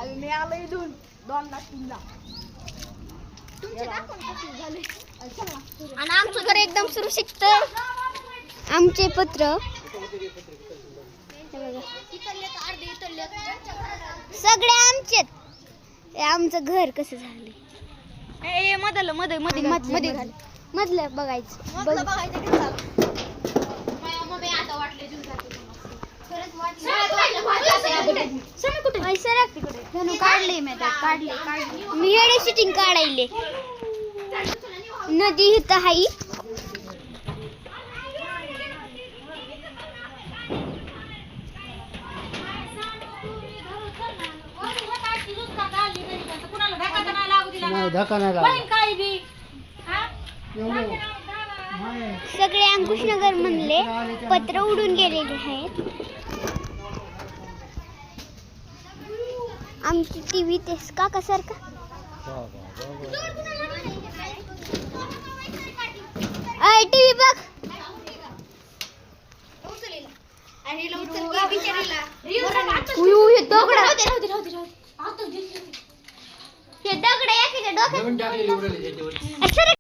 आणि मी आलो इथून 2 ला 3 ला. आणि आमचं घर एकदम सुरक्षित. आमचे पत्र सगळे आमचे. आमचं घर कसं झालं मधलं बघायचं. मी एवढी शूटिंग काढायले. नदी इथं हाई. सगळे अंकुशनगर मधले पत्र उडून गेलेले आहेत. आमची टीव्ही तेच काकासारखा. टीव्ही बघ. हे दगड एखाद्या डोक्यात